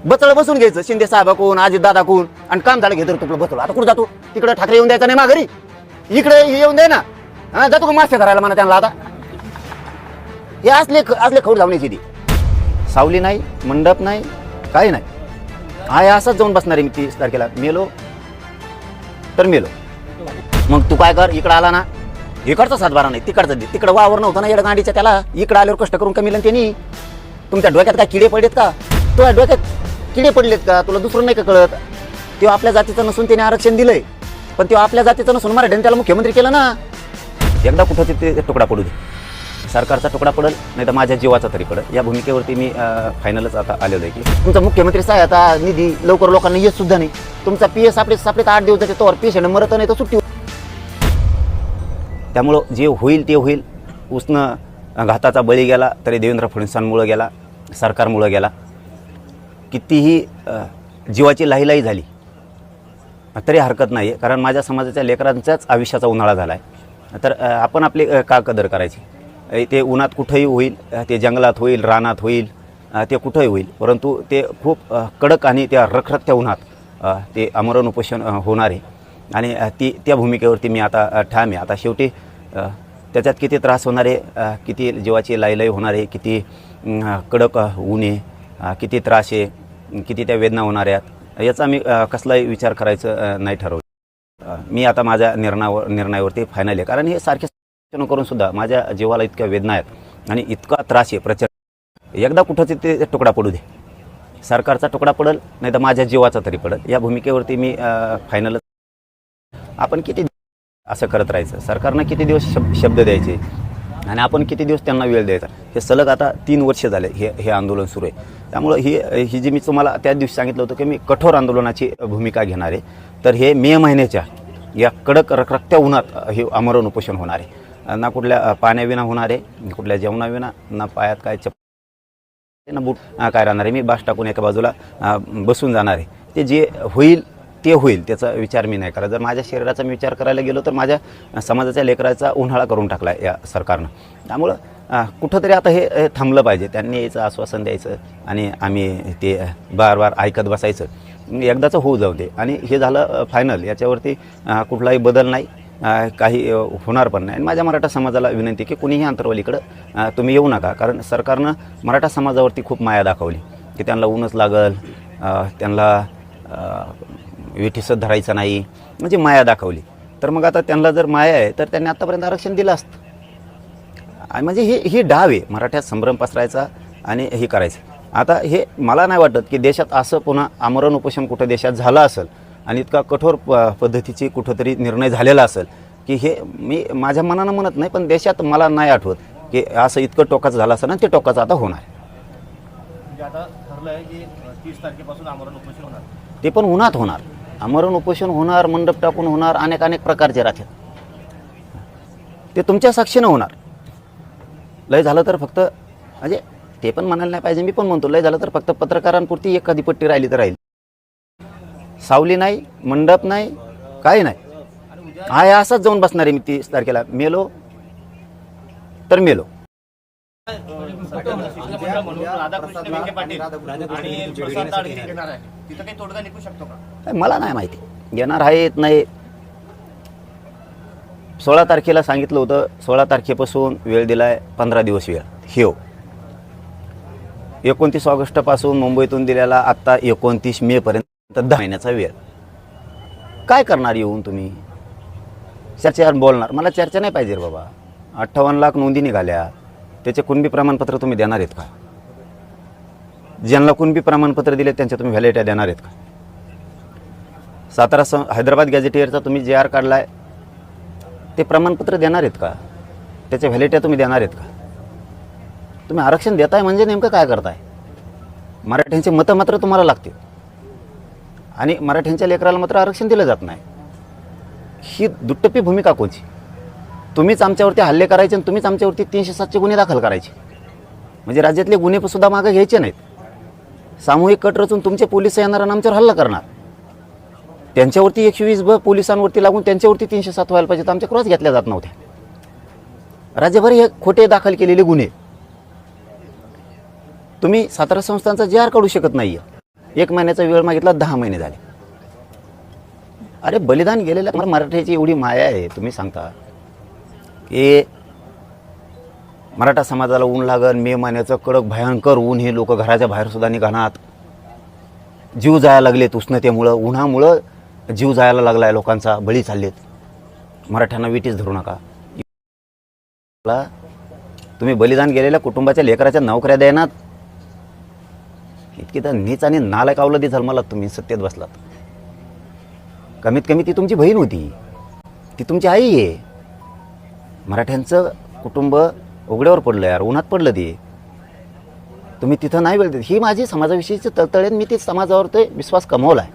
बचळ बसून घ्यायचं, शिंदे साहेब कोण, अजित दादा कोण, आणि काम झालं घेतो तुला बसवलं. आता कुठं जातो? तिकडे ठाकरे येऊन द्यायचा नाही माघारी, इकडे येऊन दे ना. जातो का मास्टर धरायला म्हणा त्यांना? आता हे असले खौड धावण्याची ती. सावली नाही, मंडप नाही, काही नाही. हा असंच जाऊन बसणार आहे मी 30 तारखेला. मेलो तर मेलो. मग तू काय कर, इकडं आला ना, इकडचा सातबारा नाही, तिकडचा दे. तिकडं वावर नव्हतं ना येडं गांडीच्या त्याला, इकडं आल्यावर कष्ट करून कमी त्यांनी. तुमच्या डोक्यात काय किडे पडलेत का? तुझ्या डोक्यात किडे पडलेत का? तुला दुसरं नाही का कळत? तेव्हा आपल्या जातीचं नसून त्याने आरक्षण दिलंय, पण तेव्हा आपल्या जातीचं नसून मराठ्याने त्याला मुख्यमंत्री केलं ना. एकदा कुठं ते तुकडा पडू दे, सरकारचा तुकडा पडेल नाही तर माझ्या जीवाचा तरी पडेल. या भूमिकेवरती मी फायनलच आता आलेलो आहे की तुमचा मुख्यमंत्री सहायता निधी लवकर लोकांना येत सुद्धा नाही. तुमचा PS सापडे 8 दिवस जाते, तोवर पेशंट मरत नाही तर सुट्टी. त्यामुळं जे होईल ते होईल. उसनं घाताचा बळी गेला तरी देवेंद्र फडणवीसांमुळं गेला, सरकारमुळं गेला. कितीही जीवाची लाहीलाही झाली तरी हरकत नाही, कारण माझ्या समाजाच्या लेकरांच्याच आयुष्याचा उन्हाळा झाला आहे. तर आपण आपली का कदर करायची? ते उन्हात कुठंही होईल, ते जंगलात होईल, रानात होईल, ते कुठंही होईल, परंतु ते खूप कडक आणि त्या रखरखत्या उन्हात ते आमरण उपोषण होणार आहे. आणि त्या भूमिकेवरती मी आता ठाम आहे. आता शेवटी त्याच्यात किती त्रास होणार आहे, किती जीवाची लाईलाई होणार आहे, किती कडक ऊन आहे, किती त्रास आहे, किती त्या वेदना होणार आहेत, याचा मी कसलाही विचार करायचं नाही ठरवलं. मी आता माझ्या निर्णयावरती फायनल आहे. कारण हे सारखे करून सुद्धा माझ्या जीवाला इतक्या वेदना आहेत आणि इतका त्रास आहे प्रचंड. एकदा कुठंच ते तुकडा पडू दे, सरकारचा तुकडा पडेल नाही तर माझ्या जीवाचा तरी पडेल. या भूमिकेवरती मी फायनल. आपण किती असं करत राहायचं? सरकारनं किती दिवस शब्द द्यायचे आणि आपण किती दिवस त्यांना वेळ द्यायचा? हे सलग आता 3 वर्ष झाले हे आंदोलन सुरू आहे. त्यामुळं ही जी मी तुम्हाला त्याच दिवशी सांगितलं होतं की मी कठोर आंदोलनाची भूमिका घेणार आहे. तर हे मे महिन्याच्या या कडक रखरखत्या उन्हात हे आमरण उपोषण होणार आहे. ना कुठल्या पाण्याविना होणार आहे, कुठल्या जेवणाविना, ना पायात काय चप्पल ना बूट काय राहणार आहे. मी बास टाकून एका बाजूला बसून जाणार आहे. ते जे होईल ते होईल, त्याचा विचार मी नाही करत. जर माझ्या शरीराचा मी विचार करायला गेलो तर माझ्या समाजाच्या लेकराचा उन्हाळा करून टाकला या सरकारनं. त्यामुळं कुठंतरी आता हे थांबलं पाहिजे. त्यांनी याचं आश्वासन द्यायचं आणि आम्ही ते बार ऐकत बसायचं. एकदाचं होऊ जाऊ दे आणि हे झालं फायनल. याच्यावरती कुठलाही बदल नाही, काही होणार पण नाही. आणि माझ्या मराठा समाजाला विनंती की कुणीही अंतरवलीकडं तुम्ही येऊ नका. कारण सरकारनं मराठा समाजावरती खूप माया दाखवली की त्यांना ऊनच लागल, त्यांना विठीसच धरायचं नाही, म्हणजे माया दाखवली. तर मग आता त्यांना जर माया आहे तर त्यांनी आत्तापर्यंत आरक्षण दिलं असतं. म्हणजे ही डाव आहे मराठ्यात संभ्रम पसरायचा आणि हे करायचं. आता हे मला नाही वाटत की देशात असं पुन्हा आमरण उपोषण कुठं देशात झालं असेल आणि इतका कठोर पद्धतीची कुठंतरी निर्णय झालेला असेल की हे मी माझ्या मनानं म्हणत नाही, पण देशात मला नाही आठवत की असं इतकं टोकाचं झालं असेल आणि ते टोकाचं आता होणार. म्हणजे आता ठरलं आहे की 30 तारखेपासून आमरण उपोषण होणार, ते पण उन्हात होणार. आमरण उपोषण होणार, मंडप टाकून होणार, अनेक प्रकारचे राहतात. ते तुमच्या साक्षीनं होणार. लय झालं तर फक्त म्हणजे ते पण म्हणायला नाही पाहिजे, मी पण म्हणतो लय झालं तर फक्त पत्रकारांपुरती एखादी पट्टी राहिली तर राहील. सावली नाही, मंडप नाही, काही नाही. हा असंच जाऊन बसणार आहे मी 30 तारखेला. मेलो तर मेलो. म्हणून राधाकृष्ण विखे पाटील आणि प्रसाद दाडगे येणार आहे, तिथं काही तोडगा निघू शकतो का? मला नाही माहिती येणार आहेत नाही. 16 तारखेला सांगितलं होतं, 16 तारखेपासून वेळ दिलाय 15 दिवस वेळ. हो, 29 ऑगस्टपासून मुंबईतून दिलेला आत्ता 29 मेपर्यंत 10 महिन्याचा वेळ. काय करणार येऊन तुम्ही? चर्चेवर बोलणार? मला चर्चा नाही पाहिजे रे बाबा. 58 लाख नोंदी निघाल्या, त्याचे कुणबी प्रमाणपत्र तुम्ही देणार आहेत का? ज्यांना कुणबी प्रमाणपत्र दिले त्यांच्या तुम्ही व्हॅलिडिटी देणार आहेत का? हैदराबाद गॅझेटियरचा तुम्ही JR काढलाय, ते प्रमाणपत्र देणार आहेत का? त्याच्या व्हॅलिडिटी तुम्ही देणार आहेत का? तुम्ही आरक्षण देताय म्हणजे नेमकं काय करताय? मराठ्यांचे मतं मात्र तुम्हाला लागतील आणि मराठ्यांच्या लेकराला मात्र आरक्षण दिलं जात नाही. ही दुट्टप्पी भूमिका कोणची? तुम्हीच आमच्यावरती हल्ले करायचे आणि तुम्हीच आमच्यावरती 307चे गुन्हे दाखल करायचे. म्हणजे राज्यातले गुन्हे सुद्धा मागे घ्यायचे नाहीत. सामूहिक कट रचून तुमचे पोलिस येणार आणि आमच्यावर हल्ला करणार. त्यांच्यावरती 120 पोलिसांवरती लागून त्यांच्यावरती 307 व्हायला पाहिजे, तर आमच्या क्रॉस घेतल्या जात नव्हत्या. राज्यभर हे खोटे दाखल केलेले गुन्हे. तुम्ही 17 संस्थांचा JR काढू शकत नाही आहे. 1 महिन्याचा वेळ मागितला, 10 महिने झाले. अरे बलिदान गेलेल्या मराठ्याची एवढी माया आहे. तुम्ही सांगता की मराठा समाजाला ऊन लागन, मे महिन्याचं कडक भयंकर ऊन, हे लोक घराच्या बाहेर सुद्धा निघाणात, जीव जायला लागलेत उष्णतेमुळं, उन्हामुळं जीव जायला लागला आहे लोकांचा, बळी चाललेत. मराठ्यांना विटीच धरू नका. तुम्ही बलिदान गेलेल्या कुटुंबाच्या लेकराच्या नोकऱ्या द्यायनात. इतकी तर नीच आणि नालायक अवलदी धर्माला तुम्ही सत्तेत बसलात. कमीत कमी ती तुमची बहीण होती, ती तुमची आई आहे. मराठ्यांचं कुटुंब उघड्यावर पडलं यार, उन्हात पडलं ते. तुम्ही तिथं नाही वेळ देत. ही माझी समाजाविषयीची तळतळेन, मी ती समाजावर ते विश्वास कमवला आहे.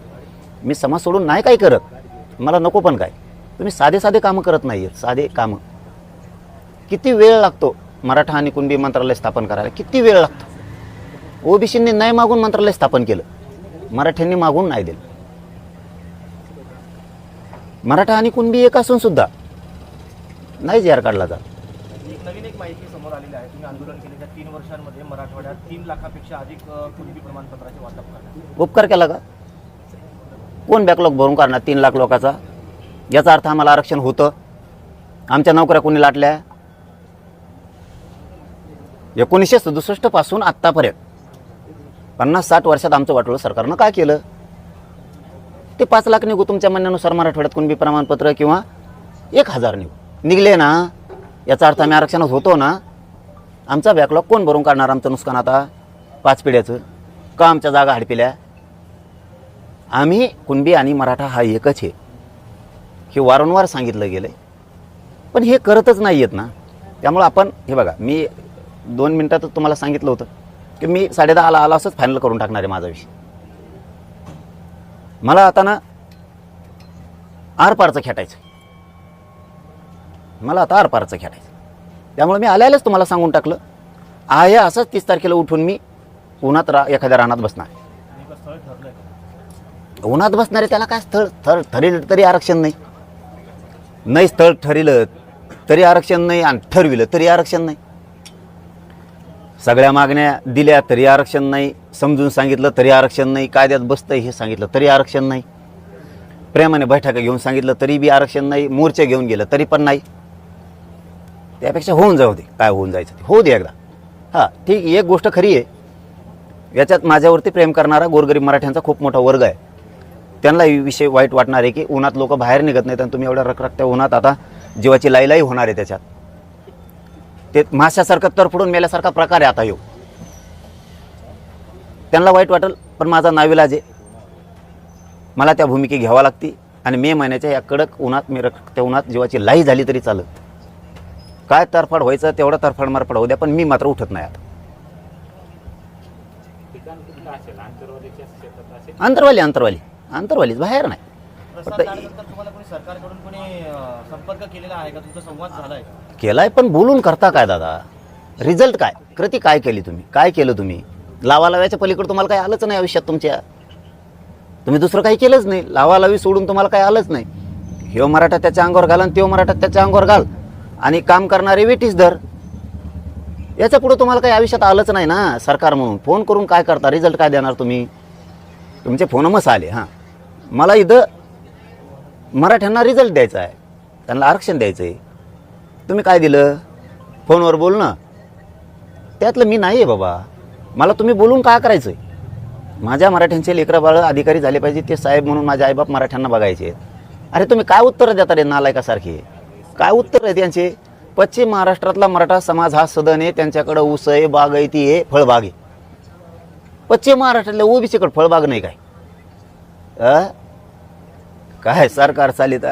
मी समाज सोडून नाही काय करत, मला नको पण काय. तुम्ही साधे साधे कामं करत नाही आहेत. साधे कामं किती वेळ लागतो मराठा आणि कुणबी मंत्रालय स्थापन करायला, किती वेळ लागतो. ओबीसींनी नाही मागून मंत्रालय स्थापन केलं, मराठ्यांनी मागून नाही दिलं. मराठा आणि कुणबी एक असून सुद्धा नाही जी आर काढला जात. नवीन एक माहिती समोर आलेली आहे. तुम्ही आंदोलन केलेल्या 3 वर्षांमध्ये मराठवाड्यात 3 लाखापेक्षा अधिक कुणबी प्रमाणपत्राचे वाटप करण्यात. उपकार केला का? कोण बॅकलॉग भरून काढणार 3 लाख लोकांचा? याचा अर्थ आम्हाला आरक्षण होतं, आमच्या नोकऱ्या कोणी लाटल्या? 1967 पासून आत्तापर्यंत 50-60 वर्षात आमचं वाटलं सरकारनं काय केलं? ते 5 लाख निघू तुमच्या म्हणण्यानुसार मराठवाड्यात कुणबी प्रमाणपत्र, किंवा 1000 निघले ना, याचा अर्थ आम्ही आरक्षणात होतो ना. आमचा बॅकलॉग कोण भरून काढणार? आमचं नुकसान आता 5 पिढ्याचं का? आमच्या जागा हडपिल्या. आम्ही कुणबी आणि मराठा हा एकच आहे, हे वारंवार सांगितलं गेलं आहे, पण हे करतच नाही आहेत ना. त्यामुळं आपण हे बघा, मी 2 मिनटातच तुम्हाला सांगितलं होतं की मी 10:30 आला असंच फायनल करून टाकणार आहे माझा विषय. मला आता ना आरपारचं खेटायचं, मला आता आरपारचं खेटायचं. त्यामुळे मी आल्यालाच तुम्हाला सांगून टाकलं आहे, असंच 30 तारखेला उठून मी उन्हात एखाद्या रानात बसणार. उन्हात बसणार आहे, त्याला काय स्थळ ठरलं तरी आरक्षण नाही, नाही स्थळ ठरलं तरी आरक्षण नाही, आणि ठरविलं तरी आरक्षण नाही. सगळ्या मागण्या दिल्या तरी आरक्षण नाही, समजून सांगितलं तरी आरक्षण नाही, कायद्यात बसतंय हे सांगितलं तरी आरक्षण नाही, प्रेमाने बैठका घेऊन सांगितलं तरी बी आरक्षण नाही, मोर्चे घेऊन गेलं तरी पण नाही. त्यापेक्षा होऊन जाऊ दे, काय होऊन जायचं ते होऊ दे एकदा. हां ठीक, एक गोष्ट खरी आहे, याच्यात माझ्यावरती प्रेम करणारा गोरगरीब मराठ्यांचा खूप मोठा वर्ग आहे. त्यांना विषय वाईट वाटणार आहे की उन्हात लोक बाहेर निघत नाहीत आणि तुम्ही एवढ्या रखरखत्या उन्हात आता जीवाची लाईलाई होणार आहे. त्याच्यात ते माशासारखं तरफडून मेल्यासारखा प्रकार आहे आता येऊ. त्यांना वाईट वाटेल, पण माझा नाविलाज आहे, मला त्या भूमिके घ्यावा लागते. आणि मे महिन्याच्या या कडक उन्हात, मी रखरखत्या उन्हात जीवाची लाई झाली तरी चालत. काय तरफड व्हायचं तेवढं तरफड मारफड होऊ द्या, पण मी मात्र उठत नाही आता. अंतरवालीच बाहेर नाही. प्रसाद लाडनंतर तुम्हाला कोणी सरकारकडून कोणी संपर्क केलेला आहे का? तुमचा संवाद झालाय का? केलाय, पण बोलून करता काय दादा? रिझल्ट काय? कृती काय केली तुम्ही? काय केलं तुम्ही? लावालाव्याच्या पलीकडे तुम्हाला काही आलंच नाही आयुष्यात तुमच्या. तुम्ही दुसरं काही केलंच नाही. लावालावी सोडून तुम्हाला काही आलंच नाही. ह्यो मराठा त्याच्या अंगावर घाल आणि त्यो मराठा त्याच्या अंगावर घाल आणि काम करणारे वेटीस धर. याच्या पुढे तुम्हाला काही आयुष्यात आलंच नाही ना. सरकार म्हणून फोन करून काय करता? रिझल्ट काय देणार तुम्ही? तुमचे फोन मस आले. हां, मला इथं मराठ्यांना रिझल्ट द्यायचा आहे, त्यांना आरक्षण द्यायचं आहे. तुम्ही काय दिलं? फोनवर बोलणं. त्यातलं मी नाही आहे बाबा. मला तुम्ही बोलून काय करायचं आहे? माझ्या मराठ्यांचे लेकरं बाळ अधिकारी झाले पाहिजे, ते साहेब म्हणून माझे आईबाप मराठ्यांना बघायचे आहेत. अरे तुम्ही काय उत्तरं देता रे नालायकासारखे? काय उत्तर आहे त्यांचे? पश्चिम महाराष्ट्रातला मराठा समाज हा सदन आहे, त्यांच्याकडं ऊस आहे, बागायती आहे, फळबाग आहे. पश्चिम महाराष्ट्रातल्या ओबीसीकडे फळबाग नाही काय? काय सरकार चालित?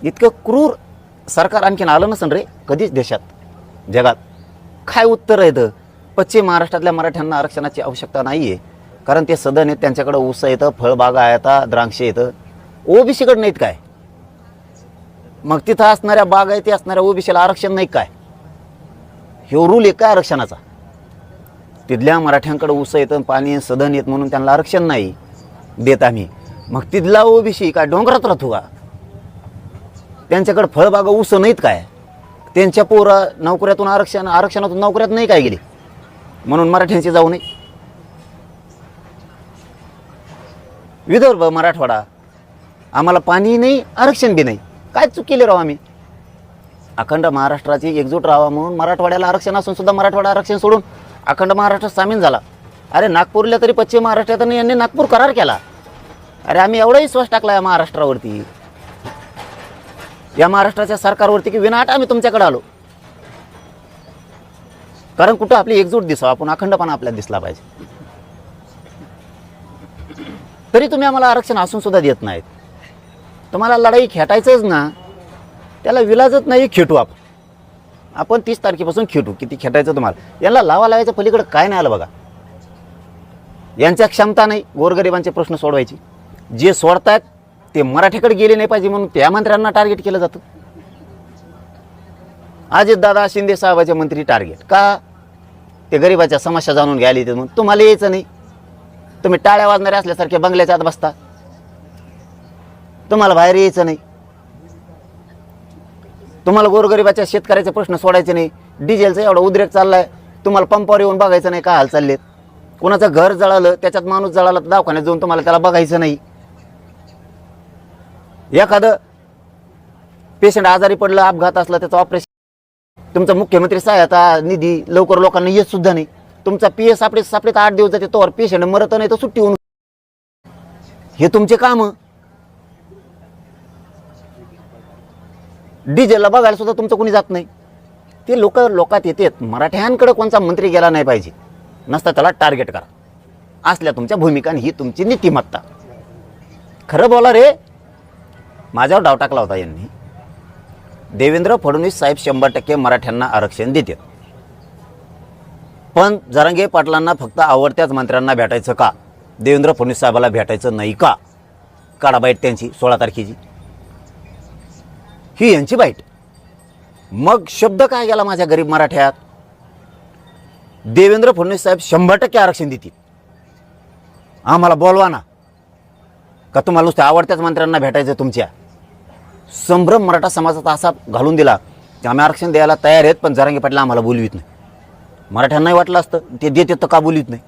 इतकं क्रूर सरकार आणखीन आलं नसन रे कधीच देशात, जगात. काय उत्तर आहे? पश्चिम महाराष्ट्रातल्या मराठ्यांना आरक्षणाची आवश्यकता नाही आहे, कारण ते सदन आहेत, त्यांच्याकडं ऊस येतं, फळबागा आहेत, द्राक्षे येतं. ओबीसीकडे नाहीत काय? मग तिथं असणाऱ्या बागायती असणाऱ्या ओबीसीला आरक्षण नाही काय? हे रूल आहे काय आरक्षणाचा? तिथल्या मराठ्यांकडे ऊस येतं, पाणी, सदन येत म्हणून त्यांना आरक्षण नाही देत आम्ही. मग तिथला ओबीसी काय डोंगरात राहतो का? त्यांच्याकडे फळबागा ऊस नाहीत काय? त्यांच्या पोरं नोकऱ्यातून आरक्षणातून नोकऱ्यात नाही काय गेली म्हणून मराठ्यांची जाऊ नये? विदर्भ मराठवाडा, आम्हाला पाणी नाही, आरक्षण बी नाही. काय चूक केली राव आम्ही? अखंड महाराष्ट्राची एकजूट राहावा म्हणून मराठवाड्याला आरक्षण असून सुद्धा मराठवाडा आरक्षण सोडून अखंड महाराष्ट्र सामील झाला. अरे नागपूरला तरी पश्चिम महाराष्ट्रात यांनी नागपूर करार केला. अरे आम्ही एवढा विश्वास टाकला या महाराष्ट्रावरती, या महाराष्ट्राच्या सरकारवरती, की विनाट आम्ही तुमच्याकडे आलो. कारण कुठं आपली एकजूट दिसावं, आपण अखंडपणा आपल्याला दिसला पाहिजे. तरी तुम्ही आम्हाला आरक्षण असून सुद्धा देत नाहीत. तुम्हाला लढाई खेटायचंच ना, त्याला विलाजच नाही. खेटू आपण 30 तारखेपासून खेटू. किती खेटायचं तुम्हाला? यांना लावायचं पलीकडे काय नाही आलं बघा. यांच्या क्षमता नाही गोरगरिबांचे प्रश्न सोडवायची. जे सोडतायत ते मराठीकडे गेले नाही पाहिजे म्हणून त्या मंत्र्यांना टार्गेट केलं जातं. अजितदादा शिंदे साहेबाचे मंत्री टार्गेट का? ते गरिबाच्या समस्या जाणून घ्यायला येते म्हणून. तुम्हाला यायचं नाही. तुम्ही टाळ्या वाजणारे असल्यासारखे बंगल्याच्या आत बसता. तुम्हाला बाहेर यायचं नाही. तुम्हाला गोरगरिबाच्या शेतकऱ्याचे प्रश्न सोडायचे नाही. डिझेलचा एवढा उद्रेक चाललाय, तुम्हाला पंपावर येऊन बघायचं नाही का हाल चाललेत. कोणाचं घर जळालं, त्याच्यात माणूस जळाला तर दवाखान्यात जाऊन तुम्हाला त्याला बघायचं नाही. एखादं पेशंट आजारी पडलं, अपघात असला, त्याचं ऑपरेशन, तुमचा मुख्यमंत्री सहायता निधी लवकर लोकांना येत सुद्धा नाही. तुमचा PS सापडे 8 दिवस जाते, तोवर पेशंट मरत नाही तर सुट्टी होऊन. हे तुमचे काम. डिझेलला बघायला सुद्धा तुमचं कोणी जात नाही. ते लोकात येतात. मराठ्यांकडे कोणता मंत्री गेला नाही पाहिजे, नसता त्याला टार्गेट करा. असल्या तुमच्या भूमिका ही तुमची नीतिमत्ता. खरं बोला रे. माझ्यावर डाव टाकला होता यांनी. देवेंद्र फडणवीस साहेब 100% मराठ्यांना आरक्षण देतात, पण जरांगे पाटलांना फक्त आवडत्याच मंत्र्यांना भेटायचं का? देवेंद्र फडणवीस साहेबाला भेटायचं नाही का? काढा बाईट त्यांची 16 तारखेची. ही यांची बाईट. मग शब्द काय गेला माझ्या गरीब मराठ्यात? देवेंद्र फडणवीस साहेब 100% आरक्षण देतील. आम्हाला बोलवा ना. का तुम्हाला नुसत्या आवडत्याच मंत्र्यांना भेटायचं? तुमच्या संभ्रम मराठा समाजाचा असा घालून दिला की आम्ही आरक्षण द्यायला तयार आहेत, पण जरांगे पाटील आम्हाला बोलवीत नाही. मराठ्यांनाही वाटलं असतं ते देत तर का बोलवीत नाही.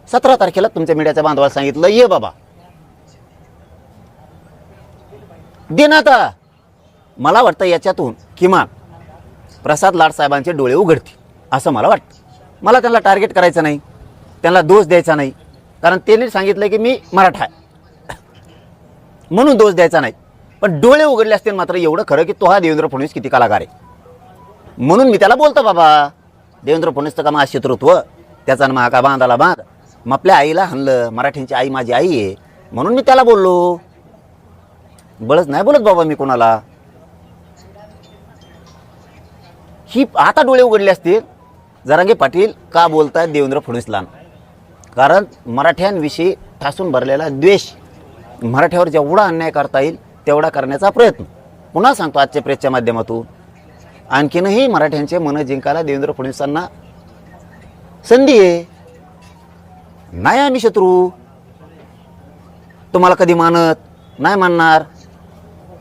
17 तारखेला तुमच्या मीडियाच्या बांधवाला सांगितलं, ये बाबा दे ना. आता मला वाटतं याच्यातून किमान प्रसाद लाड साहेबांचे डोळे उघडतील असं मला वाटतं. मला त्यांना टार्गेट करायचं नाही, त्यांना दोष द्यायचा नाही, कारण त्यांनी सांगितलं की मी मराठा आहे म्हणून दोष द्यायचा नाही. पण डोळे उघडले असतील मात्र एवढं खरं की तो हा देवेंद्र फडणवीस किती कलाकार आहे. म्हणून मी त्याला बोलतो, बाबा देवेंद्र फडणवीसचं का माझं शत्रुत्व, त्याचा मग का बांधाला बांध. मग आपल्या आईला हाणलं. मराठ्यांची आई माझी आई आहे म्हणून मी त्याला बोललो. बळच नाही बोलत बाबा मी कोणाला. ही आता डोळे उघडले असतील. जरांगे पाटील का बोलतायत देवेंद्र फडणवीसला? कारण मराठ्यांविषयी ठासून भरलेला द्वेष, मराठ्यावर जेवढा अन्याय करता येईल तेवढा करण्याचा प्रयत्न. पुन्हा सांगतो आजच्या प्रेसच्या माध्यमातून, आणखीनही मराठ्यांचे मन जिंकायला देवेंद्र फडणवीसांना संधी आहे. नाही आम्ही शत्रू. तुम्हाला कधी मानत नाही, मानणार.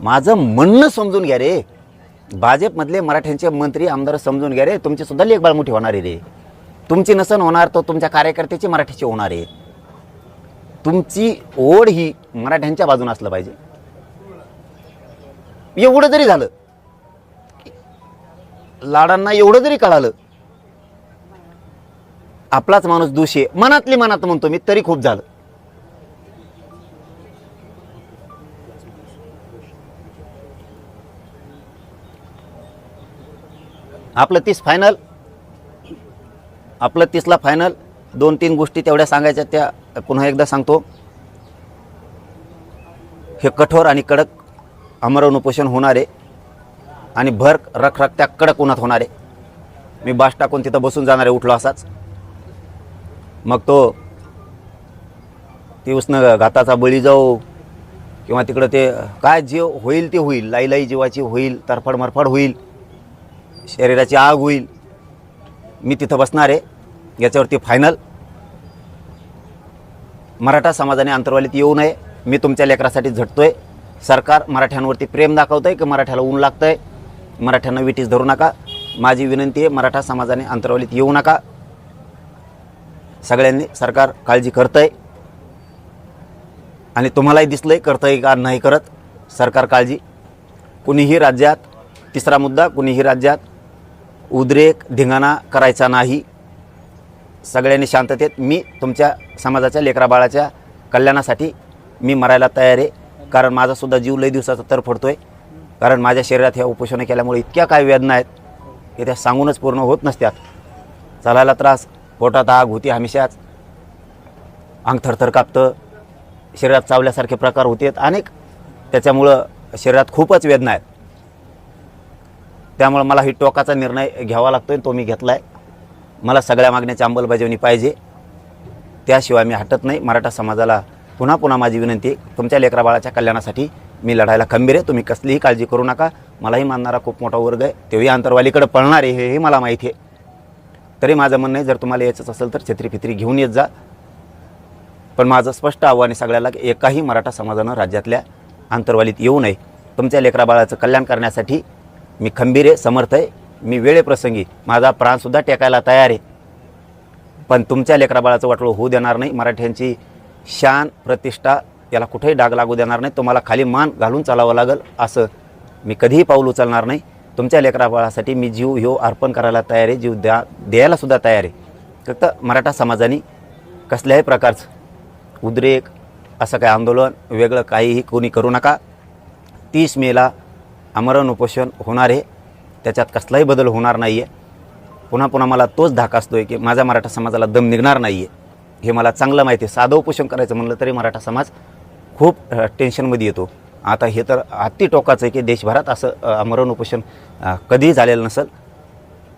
माझं म्हणणं समजून घ्या रे. भाजपमधले मराठ्यांचे मंत्री आमदार समजून घ्या रे. तुमची सुद्धा लेखबाळ मोठी होणार आहे रे. तुमची नसन होणार तर तुमच्या कार्यकर्त्याची मराठीची होणार आहे. तुमची ओढ ही मराठ्यांच्या बाजूने असलं पाहिजे. एवढं जरी झालं, लाडांना एवढं जरी कळालं आपलाच माणूस दोषी आहे, मनातली मनात म्हणतो मी, तरी खूप झालं. आपलं 30 फायनल, आपलं 30ला फायनल. 2-3 गोष्टी तेवढ्या सांगायच्या, त्या पुन्हा एकदा सांगतो. हे कठोर आणि कडक आमरण उपोषण होणार आहे आणि भर रखरखत्या कडक उन्हात होणार आहे. मी बास टाकून तिथं बसून जाणार आहे उठलो असाच. मग ती उष्ण घाताचा बळी जाऊ किंवा तिकडं ते काय जे होईल ते होईल, लाई जीवाची होईल, तरफड मरफड होईल, शरीराची आग होईल. मी तिथं बसणार आहे. याच्यावरती फायनल. मराठा समाजाने अंतर्वालीत येऊ नये. मी तुमच्या लेकरासाठी झटतोय. सरकार मराठ्यांवरती प्रेम दाखवतं आहे की मराठ्याला ऊन लागतं आहे. मराठ्यांना विटीस धरू नका. माझी विनंती आहे, मराठा समाजाने अंतर्वालीत येऊ नका. सगळ्यांनी सरकार काळजी करतं आहे. आणि तुम्हालाही दिसलं आहे करतं आहे का नाही करत सरकार काळजी. कुणीही राज्यात, तिसरा मुद्दा, कुणीही राज्यात उद्रेक धिंगाणा करायचा नाही. सगळ्यांनी शांततेत, मी तुमच्या समाजाच्या लेकराबाळाच्या कल्याणासाठी मी मरायला तयार आहे. कारण माझासुद्धा जीव लई दिवसाचा तर पडतो आहे. कारण माझ्या शरीरात ह्या उपोषणं केल्यामुळे इतक्या काय वेदना आहेत की त्या सांगूनच पूर्ण होत नसत्यात. चालायला त्रास, पोटात आग होती हमेशाच, अंग थरथर कापतं, शरीरात चावल्यासारखे प्रकार होते अनेक. त्याच्यामुळं शरीरात खूपच वेदना आहेत. त्यामुळं मला ही टोकाचा निर्णय घ्यावा लागतो आहे, तो मी घेतला आहे. मला सगळ्या मागण्याची अंमलबजावणी पाहिजे, त्याशिवाय मी हटत नाही. मराठा समाजाला पुन्हा पुन्हा माझी विनंती आहे, तुमच्या लेकराबाळाच्या कल्याणासाठी मी लढायला खंबीर आहे. तुम्ही कसलीही काळजी करू नका. मलाही मानणारा खूप मोठा वर्ग आहे, तेही अंतरवालीकडे पळणार आहे हेही मला माहिती आहे. तरी माझं म्हणणं आहे, जर तुम्हाला यायचंच असेल तर छत्रीफित्री घेऊन येत जा. पण माझं स्पष्ट आव्हान आहे सगळ्याला की एकाही मराठा समाजानं राज्यातल्या अंतर्वालीत येऊ नये. तुमच्या लेकराबाळाचं कल्याण करण्यासाठी मी खंबीर आहे, समर्थ आहे. मी वेळेप्रसंगी माझा प्राणसुद्धा टेकायला तयार आहे. पण तुमच्या लेकराबाळाचं वाटोळं होऊ देणार नाही. मराठ्यांची शान, प्रतिष्ठा याला कुठेही डाग लागू देणार नाही. तुम्हाला खाली मान घालून चालावं लागेल असं मी कधीही पाऊल उचलणार नाही. तुमच्या लेकराबाळासाठी मी जीव ह्यो अर्पण करायला तयार आहे, जीव द्यायलासुद्धा तयार आहे. फक्त मराठा समाजाने कसल्याही प्रकारचं उद्रेक, असं काय आंदोलन वेगळं काहीही कोणी करू नका. 30 मेला आमरण उपोषण होणार आहे, त्याच्यात कसलाही बदल होणार नाही आहे. पुन्हा पुन्हा मला तोच धाक असतो आहे की माझ्या मराठा समाजाला दम निघणार नाही आहे, हे मला चांगलं माहिती आहे. साधं उपोषण करायचं म्हणलं तरी मराठा समाज खूप टेन्शनमध्ये येतो. आता हे तर अति टोकाचं आहे की देशभरात असं आमरण उपोषण कधीही झालेलं नसेल.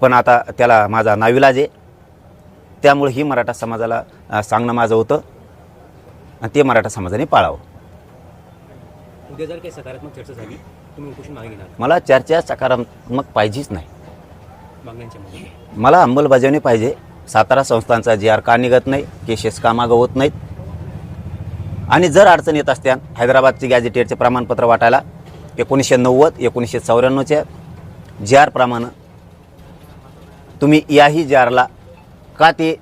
पण आता त्याला माझा नाविलाज आहे. त्यामुळे ही मराठा समाजाला सांगणं माझं होतं आणि ते मराठा समाजाने पाळावं. उद्या जर काही सकारात्मक चर्चा झाली, तुम्ही उपोषण मागे घेणार? मला चर्चा सकारात्मक पाहिजेच नाही. मागण्यांच्या मध्ये मला अंमलबजावणी पाहिजे. सातारा संस्थांचा GR का निघत नाही, केसेस का मागं होत नाहीत. आणि जर अडचण येत असत्या हैदराबादचे गॅजेटेडचे प्रमाणपत्र वाटायला 1990 1994च्या GR प्रमाणे तुम्ही याही GRला का ते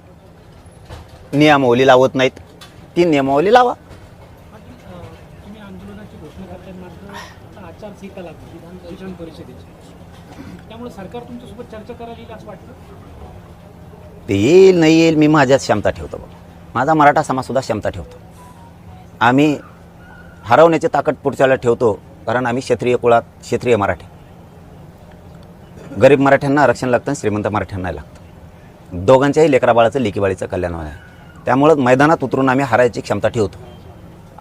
नियमावली लावत नाहीत, ती नियमावली लावा. तुम्ही आंदोलनाची घोषणा करताना आता आचारसंहिता लागली विधान परिषदेची, त्यामुळे सरकार तुमच्यासोबत चर्चा करायला येईल असं वाटतं? ते येईल नाही येईल मी माझ्यात क्षमता ठेवतो बघा. माझा मराठा समाजसुद्धा क्षमता ठेवतो. आम्ही हरवण्याची ताकद पुढच्याला ठेवतो, कारण आम्ही क्षत्रिय कुळात क्षत्रिय मराठी. गरीब मराठ्यांना आरक्षण लागतं आणि श्रीमंत मराठ्यांना लागतं. दोघांच्याही लेकराबाळाचं लेकीबाळीचं कल्याण होणार. त्यामुळं मैदानात उतरून आम्ही हरायची क्षमता ठेवतो.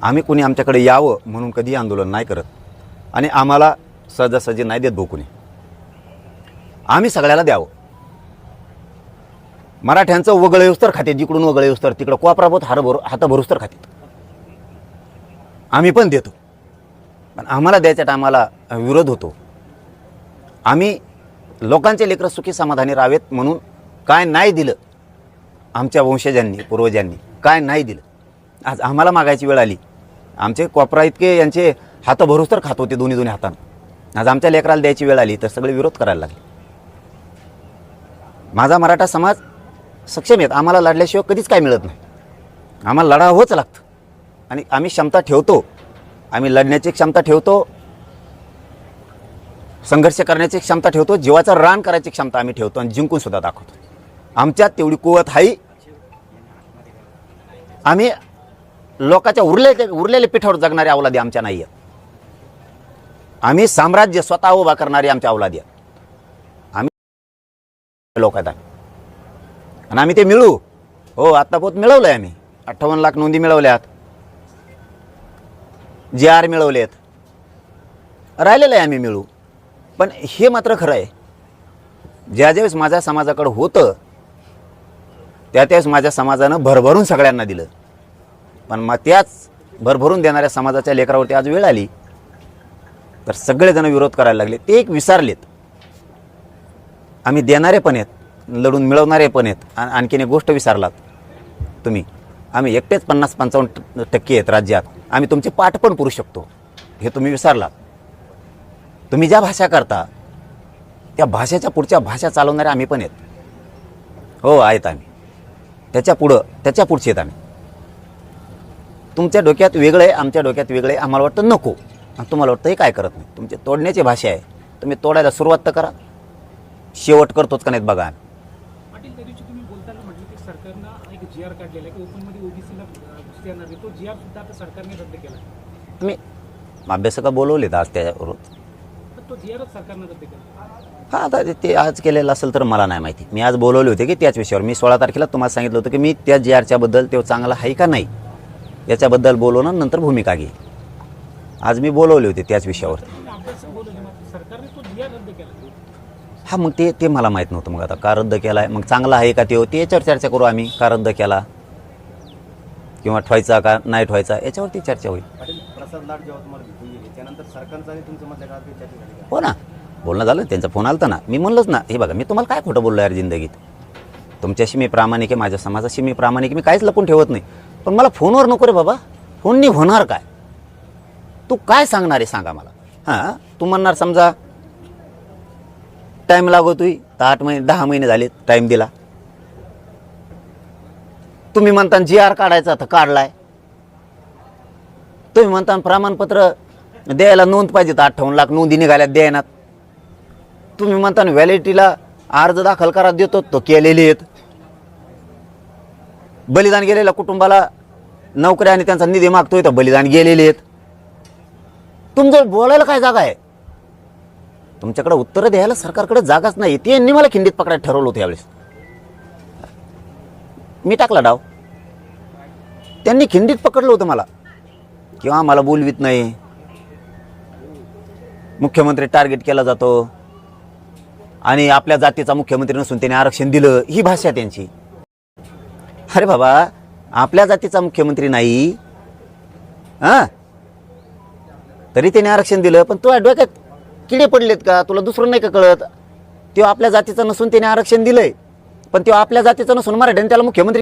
आम्ही कुणी आमच्याकडे यावं म्हणून कधी आंदोलन नाही करत आणि आम्हाला सहजासहजी नाही देत भाऊ कुणी. आम्ही सगळ्याला द्यावं. मराठ्यांचं वगळ येऊस्तर खाते, जिकडून वगळ येऊस्तर तिकडं कोपराबोत हात भरूस्तर खाते. आम्ही पण देतो, पण आम्हाला द्यायच्या टायमाला विरोध होतो. आम्ही लोकांचे लेकरं सुखी समाधानी राहावेत म्हणून काय नाही दिलं आमच्या वंशजांनी, पूर्वजांनी काय नाही दिलं. आज आम्हाला मागायची वेळ आली. आमचे कोपरा इतके यांचे हात भरूस्तर खात होते दोन्ही हातानं. आज आमच्या लेकराला द्यायची वेळ आली तर सगळे विरोध करायला लागले. माझा मराठा समाज सक्षम आहेत. आम्हाला लढल्याशिवाय कधीच काय मिळत नाही. आम्हाला लढावंच लागतं आणि आम्ही क्षमता ठेवतो. आम्ही लढण्याची क्षमता ठेवतो, संघर्ष करण्याची क्षमता ठेवतो, जीवाचं रान करायची क्षमता आम्ही ठेवतो आणि जिंकूनसुद्धा दाखवतो. आमच्यात तेवढी कुवत आहे. आम्ही लोकांच्या उरलेल्या पिठावर जगणारे अवलादी आमच्या नाही आहेत. आम्ही साम्राज्य स्वतः उभा करणारे आमच्या अवलादी आहेत. आम्ही लोक आहेत आणि आम्ही ते मिळू. हो, आत्तापोत मिळवलं आहे. आम्ही 58 लाख नोंदी मिळवल्यात, GR मिळवलेत, राहिलेलं आहे आम्ही मिळू. पण हे मात्र खरं आहे, ज्यावेळेस माझ्या समाजाकडं होतं त्यावेळेस माझ्या समाजानं भरभरून सगळ्यांना दिलं. पण मग त्याच भरभरून देणाऱ्या समाजाच्या लेकरावरती आज वेळ आली तर सगळेजण विरोध करायला लागले. ते एक विसरलेत. आम्ही देणारे पण आहेत, लढून मिळवणारे पण आहेत. आणि आणखीन एक गोष्ट विसरलात तुम्ही, आम्ही एकटेच 50-55% आहेत राज्यात. आम्ही तुमचे पाठ पण पुरू शकतो, हे तुम्ही विसरलात. तुम्ही ज्या भाषा करता त्या भाषेच्या पुढच्या भाषा चालवणारे आम्ही पण आहेत. हो आहेत आम्ही, त्याच्या पुढचे आहेत आम्ही. तुमच्या डोक्यात वेगळं आहे, आमच्या डोक्यात वेगळं आहे. आम्हाला वाटतं नको, आणि तुम्हाला वाटतं हे काय करत नाही. तुमची तोडण्याची भाषा आहे. तुम्ही तोडायला सुरुवात तर करा, शेवट करतोच का नाहीत बघा. पाटील, त्या दिवशी तुम्ही बोलताना म्हटलं की सरकारनं एक जी आर काढलेला आहे की ओपनमध्ये ओबीसीला घुसता येणार नाही. तो जी आर सुद्धा आता सरकारने रद्द केला. तुम्ही अभ्यासका बोलवलेत आज त्याच्यावर. तर तो जी आरच सरकारनं रद्द केला. हां, आता ते आज केलेलं असेल तर मला नाही माहिती. मी आज बोलवले होते की त्याच विषयावर. मी 16 तारखेला तुम्हाला सांगितलं होतं की मी त्या जी आरच्याबद्दल तो चांगला आहे का नाही याच्याबद्दल बोलवणं, नंतर भूमिका घे. आज मी बोलवले होते त्याच विषयावर. तुम्ही अभ्यास बोलवले, मात्र सरकारने तो जी आर रद्द केला. हां, मग ते मला माहीत नव्हतं. मग आता का रद्द केला आहे, मग चांगला आहे का ते याच्यावर चर्चा करू आम्ही. का रद्द केला किंवा ठेवायचा का नाही ठेवायचा याच्यावरती चर्चा होईल. पाटील, प्रसाद लाड जेव्हा तुम्हाला भेटून गेले त्यानंतर सरकारचं आणि तुमचं मधल्या काळात काही चर्चा झाली का? हो ना, बोलणं झालं. त्यांचा फोन आला ना, मी म्हणलंच ना, हे बघा मी तुम्हाला काय खोटं बोललो यार जिंदगीत. तुमच्याशी मी प्रामाणिक आहे, माझ्या समाजाशी मी प्रामाणिक आहे, मी काहीच लपून ठेवत नाही. पण मला फोनवर नको रे बाबा. फोननी होणार काय? तू काय सांगणार आहे सांगा मला. हां, तू म्हणणार समजा टाईम लागतोय तर 8 महिने 10 महिने झाले टाईम दिला. तुम्ही म्हणता जी आर काढायचा तर काढलाय. तुम्ही म्हणता प्रमाणपत्र द्यायला नोंद पाहिजे तर 58 लाख नोंदी निघाल्यात द्यायनात. तुम्ही म्हणता व्हॅलिडिटीला अर्ज दाखल करा देतो तो केलेले आहेत. बलिदान गेलेल्या कुटुंबाला नोकरी आणि त्यांचा निधी मागतोय तर बलिदान गेलेले आहेत. तुमचं बोलायला काय जागा आहे? तुमच्याकडे उत्तरं द्यायला सरकारकडे जागाच नाही. त्यांनी मला खिंडीत पकडायला ठरवलं होतं यावेळेस. मी टाकला डाव. त्यांनी खिंडीत पकडलं होतं मला, किंवा मला बोलवीत नाही, मुख्यमंत्री टार्गेट केला जातो आणि आपल्या जातीचा मुख्यमंत्री नसून त्याने आरक्षण दिलं, ही भाषा त्यांची. अरे बाबा, आपल्या जातीचा मुख्यमंत्री नाही हां तरी त्याने आरक्षण दिलं. पण तुझ्या डोक्यात किडे पडलेत का? तुला दुसरं नाही का कळत? तो आपल्या जातीचा नसून त्याने आरक्षण दिलंय, पण तो आपल्या जातीचा नसून मराठ्याने त्याला मुख्यमंत्री.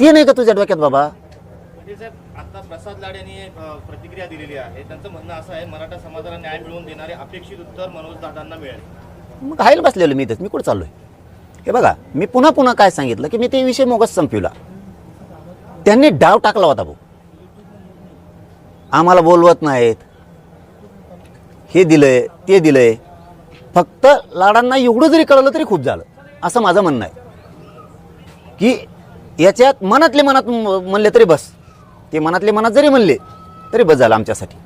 ते नाही का तुझ्या डोक्यात बाबा? पाटील साहेब, आता प्रसाद लाड यांनी प्रतिक्रिया दिलेली आहे. त्यांचं म्हणणं असं आहे, मराठा समाजाला न्याय मिळवून देणारे अपेक्षित उत्तर मनोज दादांना मिळेल. मग हायला बसलेलो मी इथंच. मी कुठं चाललोय? हे बघा, मी पुन्हा काय सांगितलं की मी ते विषय मोगच संपविला. त्यांनी डाव टाकला होता भाऊ. आम्हाला बोलवत नाहीत, हे दिलंय ते दिलंय. फक्त लाडांना एवढं जरी कळलं तरी खूप झालं, असं माझं म्हणणं आहे. की याच्यात मनातले मनात म्हणले तरी बस. ते मनातले मनात जरी म्हणले तरी बस झालं आमच्यासाठी.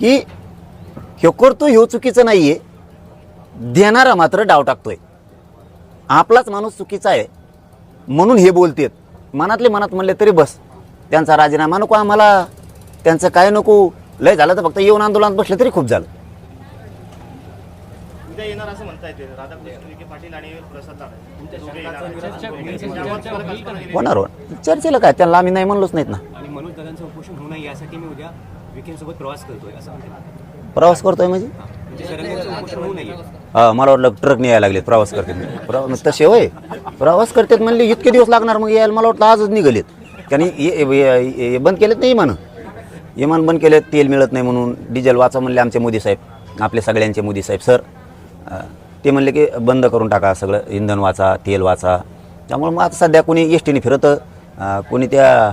की ह्यो करतो ह्यो चुकीचं नाही आहे, देणारा मात्र डाव टाकतोय. आपलाच माणूस चुकीचा आहे म्हणून हे बोलतेत. मनातले मनात म्हणले तरी बस. त्यांचा राजीनामा नको आम्हाला, त्यांचं काय नको, लय झालं तर फक्त येऊन आंदोलनात बसले तरी खूप झालं. उद्या येणार असं म्हणता येते राधाकृष्ण विखे पाटील आणि प्रसाद लाड. होणार हो. चर्चेला काय, त्यांना आम्ही नाही म्हणलोच नाहीत ना. आणि मनोज दादांचं उपोषण होऊ नये यासाठी मी उद्या विखेंसोबत प्रवास करतोय असं म्हणतात. प्रवास करतोय म्हणजे म्हणजे सरकारचं उपोषण होऊ नये. हा, मला वाटलं ट्रकने यायला लागलेत प्रवास करतात. तसे होय प्रवास करतात म्हणले इतके दिवस लागणार मग यायला. मला वाटलं आजच निघालेत. त्यांनी बंद केलेत नाही इमान बंद केलेत. तेल मिळत नाही म्हणून. डिझेल वाचा म्हणले आमचे मोदी साहेब, आपले सगळ्यांचे मोदी साहेब सर. ते म्हणले की बंद करून टाका सगळं, इंधन वाचा, तेल वाचा. त्यामुळे मग आता सध्या कोणी एस टीने फिरतं, कोणी त्या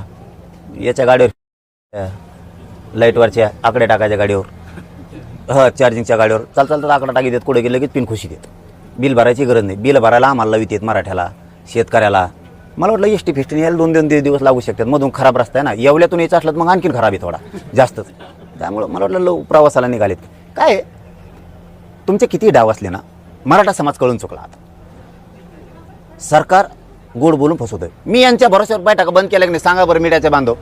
याच्या गाडीवर लाईटवरच्या आकडे टाकायच्या गाडीवर, चार्जिंगच्या गाडीवर चालतं आकडा टाकी देत. कुठे गेलं की पिन खुशी देत. बिल भरायची गरज नाही. बिल भरायला आम्हाला लावित येत, मराठ्याला, शेतकऱ्याला. मला वाटलं एस टी फिस्टीने यायला 2-2 दिवस लागू शकतात. मधून खराब रस्ता आहे ना, येवल्यातून यायचं असलं तर मग आणखीन खराब आहे थोडा जास्तच. त्यामुळं मला वाटलं प्रवासाला निघालेत. काय तुमचे किती डाव असले ना, मराठा समाज कळून चुकला. आता सरकार गोड बोलून फसवतोय. मी यांच्या भरोश्यावर बैठका बंद केल्या की नाही सांगा बरं मीडियाचे बांधव.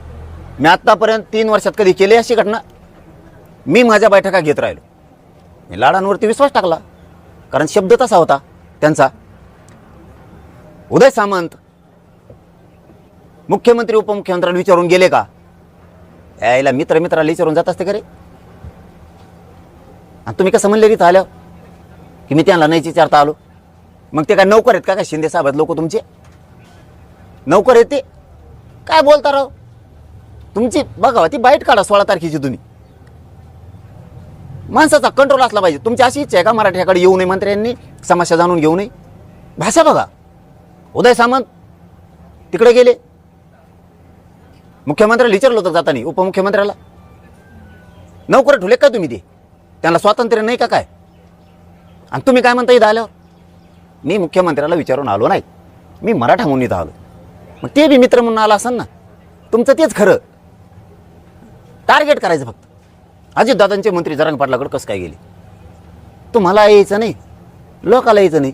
मी आत्तापर्यंत 3 वर्षात कधी केली अशी घटना? मी माझ्या बैठका घेत राहिलो. मी लाडांवरती विश्वास टाकला, कारण शब्द तसा होता त्यांचा. उदय सामंत मुख्यमंत्री उपमुख्यमंत्र्यांना विचारून गेले का? यायला मित्राला विचारून जात असते का रे? आणि तुम्ही कसं म्हणले तिथं आल्यावर की मी त्यांना नाही विचारता आलो? मग ते काय नौकर आहेत का? काय शिंदे साहेब लोक तुमचे नौकर आहेत ते? काय बोलता राव तुमची? बघा ती बाईट काढा 16 तारखेची. तुम्ही माणसाचा कंट्रोल असला पाहिजे. तुमची अशी इच्छा आहे का मराठ्याकडे येऊ नये, मंत्र्यांनी समस्या जाणून घेऊ नये? भाषा बघा. उदय सामंत तिकडे गेले. मुख्यमंत्र्याला विचारलं होतं जाताना, उपमुख्यमंत्र्याला, नोकर ठेवले काय तुम्ही? ते त्यांना स्वातंत्र्य नाही का काय? आणि तुम्ही काय म्हणता इथं आल्यावर? मी मुख्यमंत्र्याला विचारून आलो नाही, मी मराठा म्हणून इथं आलो. मग ते बी मित्र म्हणून आला असेल ना. तुमचं तेच खरं. टार्गेट करायचं फक्त. अजितदादांचे मंत्री जरांगे पाटलाकडे कसं काय गेले? तुम्हाला यायचं नाही, लोकाला यायचं नाही.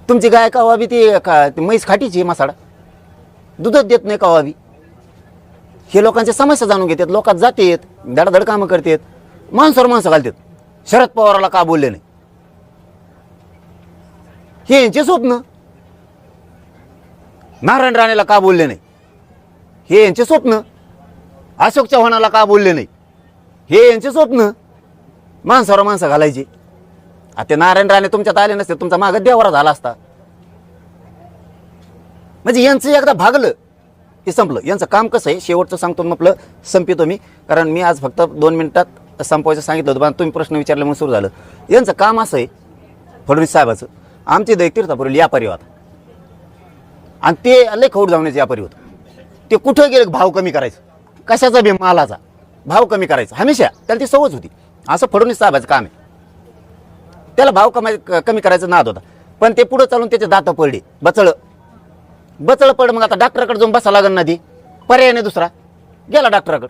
तुमची गाय कवा बी ती म्हैस खाटीची मसाडा, दूधच देत नाही कवा बी. हे लोकांच्या समस्या जाणून घेतात, लोकात जातेत, धडधड कामं करतात, माणसावर माणसं घालतात. शरद पवाराला का बोलले नाही? हे यांचे स्वप्न. नारायण राणेला का बोलले नाही? हे यांचे स्वप्न. अशोक चव्हाणाला का बोलले नाही? हे यांचे स्वप्न. माणसावर माणसं घालायची. आता नारायण राणे तुमच्यात आले नसते, तुमचा मागं देवारा झाला असता. म्हणजे यांचं एकदा भागलं हे संपलं. यांचं काम कसं आहे, शेवटचं सांगतो, मग आपलं संपितो मी, कारण मी आज फक्त 2 मिनिटात संपवायचं सांगितलं होतं, पण तुम्ही प्रश्न विचारले म्हणून सुरू झालं. यांचं काम असं आहे फडणवीस साहेबाचं, आमचे दैत तीर्थापुरील व्यापारी होता आणि ते लय खौड जावण्याचे व्यापारी होतं. ते कुठं गेले भाव कमी करायचं, कशाचा बी मालाचा भाव कमी करायचा हमेशा, त्याला ती सवच होती. असं फडणवीस साहेबाचं काम आहे. त्याला भाव कमी करायचा नाद होता, पण ते पुढं चालून त्याचे दात पडले, बचळ पड. मग आता डॉक्टरकडे जाऊन बसा लागेल ना, ती पर्याय नाही दुसरा. गेला डॉक्टरकडे.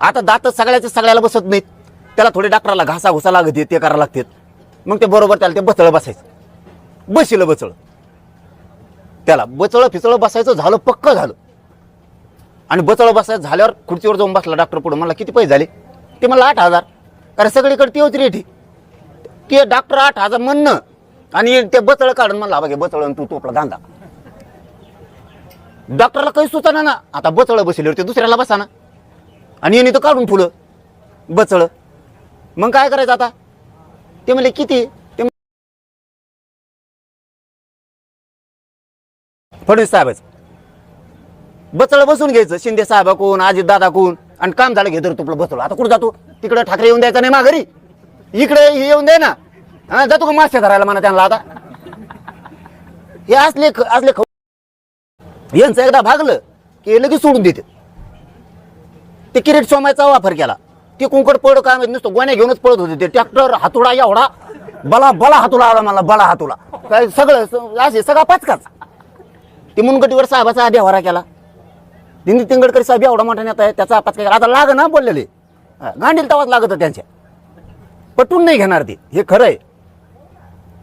आता दात सगळ्याला बसत नाहीत, त्याला थोडे डॉक्टरला घासा घुसा लागते, ते करावं लागतात. मग ते बरोबर त्याला ते बचळ बसायचं, बसिलं बचळ. त्याला बचळ फिचळ बसायचं झालं, पक्क झालं. आणि बचळ बसायचं झाल्यावर खुर्चीवर जाऊन बसला डॉक्टर पुढं. मला किती पैसे झाले? ते मला 8,000. कारण सगळीकडे ती होती रेट. ते डॉक्टर 8,000 म्हणणं आणि ते बचळ काढून म्हणला, बघे बचळ तू तोपला धांदा. डॉक्टरला काही सुचना ना. आता बचळ बसल्यावर ते दुसऱ्याला बसा ना, आणि यांनी तर काढून ठेवलं बचळ. मग काय करायचं आता? ते म्हणले किती? ते फडणवीस साहेबाचं बचळ बसून घ्यायचं, शिंदे साहेबाकून, अजित दादाकून, आणि काम झालं, घेतो तुपलं बचळ. आता कुठं जातो? तिकडे ठाकरे येऊन द्यायचा नाही माघारी, इकडे येऊन दे ना. हा, जातो का मासे धरायला म्हणा त्यांना? आता हे असले यांचं एकदा भागलं की लगेच सोडून देते. ते किरीट सोमायचा वापर केला. ते कुंकड पड काय नुसतं गोण्या घेऊनच पळत होते. ते ट्रॅक्टर हातुडा एवढा बला हातुला आला मला, बला हातुला काय सगळं असे सगळा पाचकाच. ते मुनगटीवर साहेबाचा देवारा केला. नितीन गडकरी साहेब एवढा मोठा नेता आहे, त्याचा पाचका केला. आता लाग ना बोललेले, गांडील तवाच लागत त्यांच्या. पटून नाही घेणार ते, हे खरं आहे.